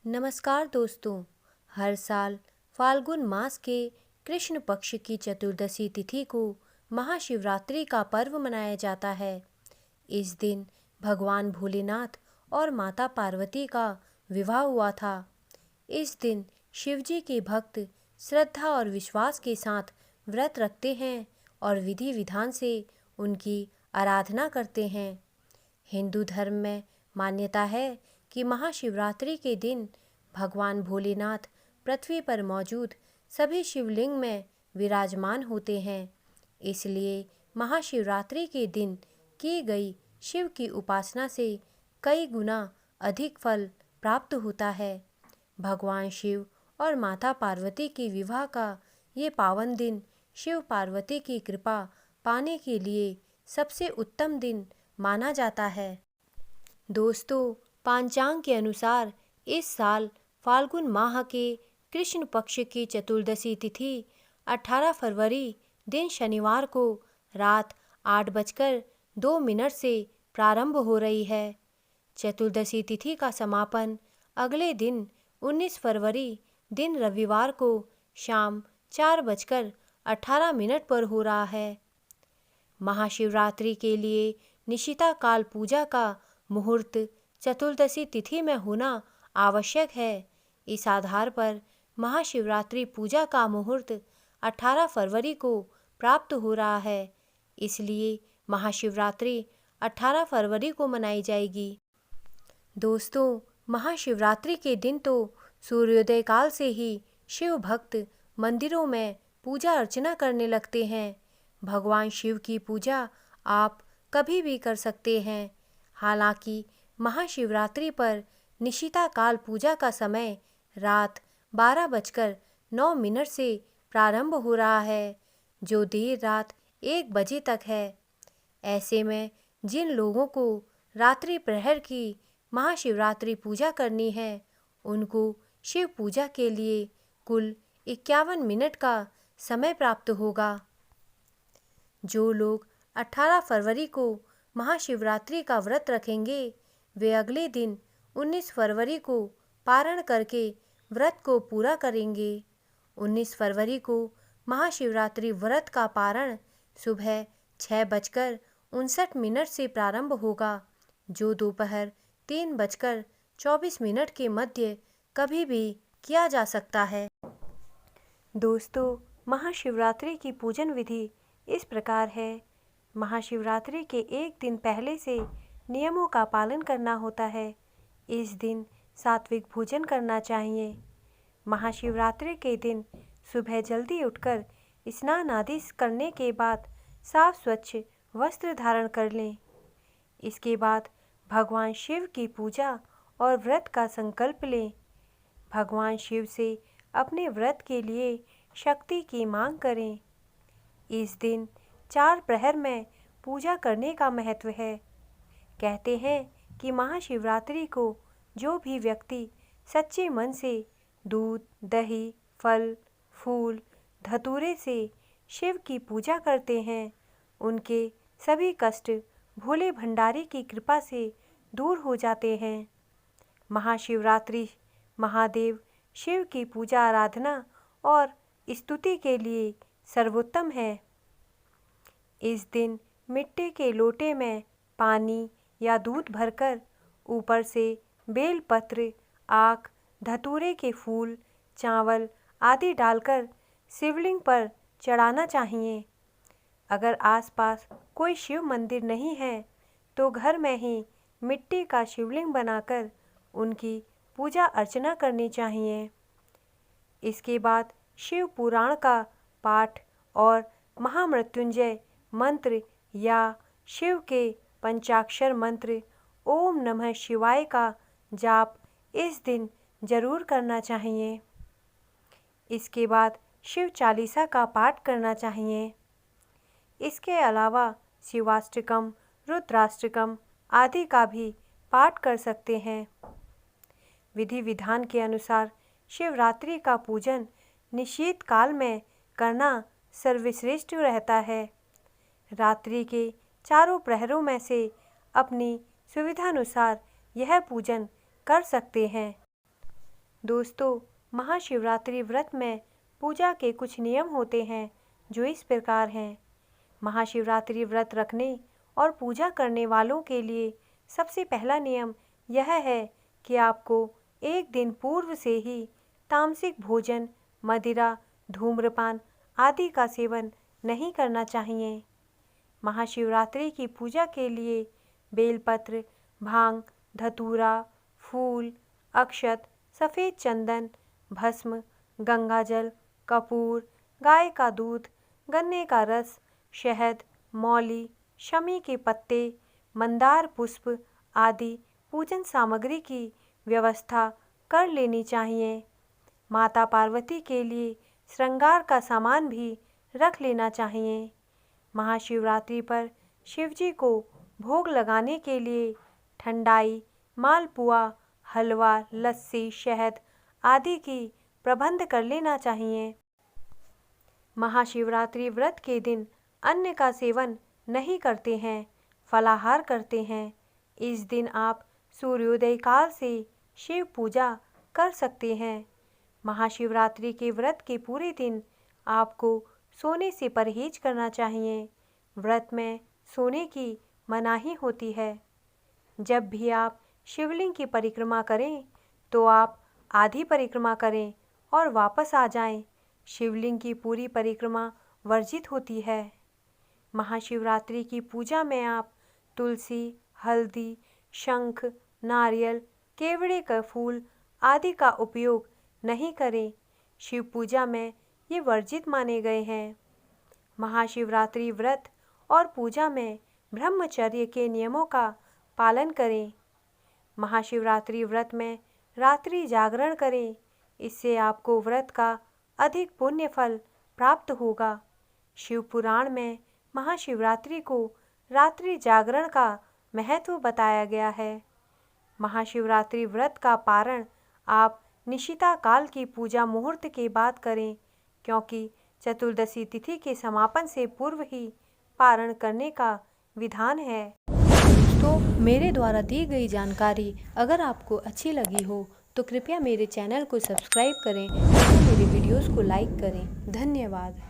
नमस्कार दोस्तों। हर साल फाल्गुन मास के कृष्ण पक्ष की चतुर्दशी तिथि को महाशिवरात्रि का पर्व मनाया जाता है। इस दिन भगवान भोलेनाथ और माता पार्वती का विवाह हुआ था। इस दिन शिवजी के भक्त श्रद्धा और विश्वास के साथ व्रत रखते हैं और विधि विधान से उनकी आराधना करते हैं। हिंदू धर्म में मान्यता है कि महाशिवरात्रि के दिन भगवान भोलेनाथ पृथ्वी पर मौजूद सभी शिवलिंग में विराजमान होते हैं। इसलिए महाशिवरात्रि के दिन की गई शिव की उपासना से कई गुना अधिक फल प्राप्त होता है। भगवान शिव और माता पार्वती के विवाह का ये पावन दिन शिव पार्वती की कृपा पाने के लिए सबसे उत्तम दिन माना जाता है। दोस्तों, पांचांग के अनुसार इस साल फाल्गुन माह के कृष्ण पक्ष की चतुर्दशी तिथि 18 फरवरी दिन शनिवार को रात 8:02 से प्रारंभ हो रही है। चतुर्दशी तिथि का समापन अगले दिन 19 फरवरी दिन रविवार को शाम 4:18 पर हो रहा है। महाशिवरात्रि के लिए निशिता काल पूजा का मुहूर्त चतुर्दशी तिथि में होना आवश्यक है। इस आधार पर महाशिवरात्रि पूजा का मुहूर्त 18 फरवरी को प्राप्त हो रहा है। इसलिए महाशिवरात्रि 18 फरवरी को मनाई जाएगी। दोस्तों, महाशिवरात्रि के दिन तो सूर्योदय काल से ही शिव भक्त मंदिरों में पूजा अर्चना करने लगते हैं। भगवान शिव की पूजा आप कभी भी कर सकते हैं। हालांकि महाशिवरात्रि पर निशिता काल पूजा का समय रात 12:09 से प्रारंभ हो रहा है, जो देर रात 1 बजे तक है। ऐसे में जिन लोगों को रात्रि प्रहर की महाशिवरात्रि पूजा करनी है, उनको शिव पूजा के लिए कुल 51 मिनट का समय प्राप्त होगा। जो लोग 18 फरवरी को महाशिवरात्रि का व्रत रखेंगे, वे अगले दिन 19 फरवरी को पारण करके व्रत को पूरा करेंगे। 19 फरवरी को महाशिवरात्रि व्रत का पारण सुबह 6:59 से प्रारंभ होगा, जो दोपहर 3:24 के मध्य कभी भी किया जा सकता है। दोस्तों, महाशिवरात्रि की पूजन विधि इस प्रकार है। महाशिवरात्रि के एक दिन पहले से नियमों का पालन करना होता है। इस दिन सात्विक भोजन करना चाहिए। महाशिवरात्रि के दिन सुबह जल्दी उठकर स्नान आदि करने के बाद साफ स्वच्छ वस्त्र धारण कर लें। इसके बाद भगवान शिव की पूजा और व्रत का संकल्प लें। भगवान शिव से अपने व्रत के लिए शक्ति की मांग करें। इस दिन 4 प्रहर में पूजा करने का महत्व है। कहते हैं कि महाशिवरात्रि को जो भी व्यक्ति सच्चे मन से दूध, दही, फल, फूल, धतूरे से शिव की पूजा करते हैं, उनके सभी कष्ट भोले भंडारी की कृपा से दूर हो जाते हैं। महाशिवरात्रि महादेव शिव की पूजा आराधना और स्तुति के लिए सर्वोत्तम है। इस दिन मिट्टी के लोटे में पानी या दूध भरकर ऊपर से बेलपत्र, आक, धतूरे के फूल, चावल आदि डालकर शिवलिंग पर चढ़ाना चाहिए। अगर आसपास कोई शिव मंदिर नहीं है तो घर में ही मिट्टी का शिवलिंग बनाकर उनकी पूजा अर्चना करनी चाहिए। इसके बाद शिव पुराण का पाठ और महामृत्युंजय मंत्र या शिव के पंचाक्षर मंत्र ओम नमः शिवाय का जाप इस दिन जरूर करना चाहिए। इसके बाद शिव चालीसा का पाठ करना चाहिए। इसके अलावा शिवाष्टकम, रुद्राष्टकम आदि का भी पाठ कर सकते हैं। विधि विधान के अनुसार शिवरात्रि का पूजन निशीत काल में करना सर्वश्रेष्ठ रहता है। रात्रि के चारों प्रहरों में से अपनी सुविधानुसार यह पूजन कर सकते हैं। दोस्तों, महाशिवरात्रि व्रत में पूजा के कुछ नियम होते हैं जो इस प्रकार हैं। महाशिवरात्रि व्रत रखने और पूजा करने वालों के लिए सबसे पहला नियम यह है कि आपको एक दिन पूर्व से ही तामसिक भोजन, मदिरा, धूम्रपान आदि का सेवन नहीं करना चाहिए। महाशिवरात्रि की पूजा के लिए बेलपत्र, भांग, धतूरा, फूल, अक्षत, सफ़ेद चंदन, भस्म, गंगाजल, कपूर, गाय का दूध, गन्ने का रस, शहद, मौली, शमी के पत्ते, मंदार पुष्प आदि पूजन सामग्री की व्यवस्था कर लेनी चाहिए। माता पार्वती के लिए श्रृंगार का सामान भी रख लेना चाहिए। महाशिवरात्रि पर शिवजी को भोग लगाने के लिए ठंडाई, मालपुआ, हलवा, लस्सी, शहद आदि की प्रबंध कर लेना चाहिए। महाशिवरात्रि व्रत के दिन अन्न का सेवन नहीं करते हैं, फलाहार करते हैं। इस दिन आप सूर्योदय काल से शिव पूजा कर सकते हैं। महाशिवरात्रि के व्रत के पूरे दिन आपको सोने से परहेज करना चाहिए। व्रत में सोने की मनाही होती है। जब भी आप शिवलिंग की परिक्रमा करें तो आप आधी परिक्रमा करें और वापस आ जाएं। शिवलिंग की पूरी परिक्रमा वर्जित होती है। महाशिवरात्रि की पूजा में आप तुलसी, हल्दी, शंख, नारियल, केवड़े का फूल आदि का उपयोग नहीं करें। शिव पूजा में ये वर्जित माने गए हैं। महाशिवरात्रि व्रत और पूजा में ब्रह्मचर्य के नियमों का पालन करें। महाशिवरात्रि व्रत में रात्रि जागरण करें। इससे आपको व्रत का अधिक पुण्य फल प्राप्त होगा। शिव पुराण में महाशिवरात्रि को रात्रि जागरण का महत्व बताया गया है। महाशिवरात्रि व्रत का पारण आप निशिता काल की पूजा मुहूर्त के बाद करें, क्योंकि चतुर्दशी तिथि के समापन से पूर्व ही पारण करने का विधान है। दोस्तों, मेरे द्वारा दी गई जानकारी अगर आपको अच्छी लगी हो तो कृपया मेरे चैनल को सब्सक्राइब करें और मेरे वीडियोस को लाइक करें। धन्यवाद।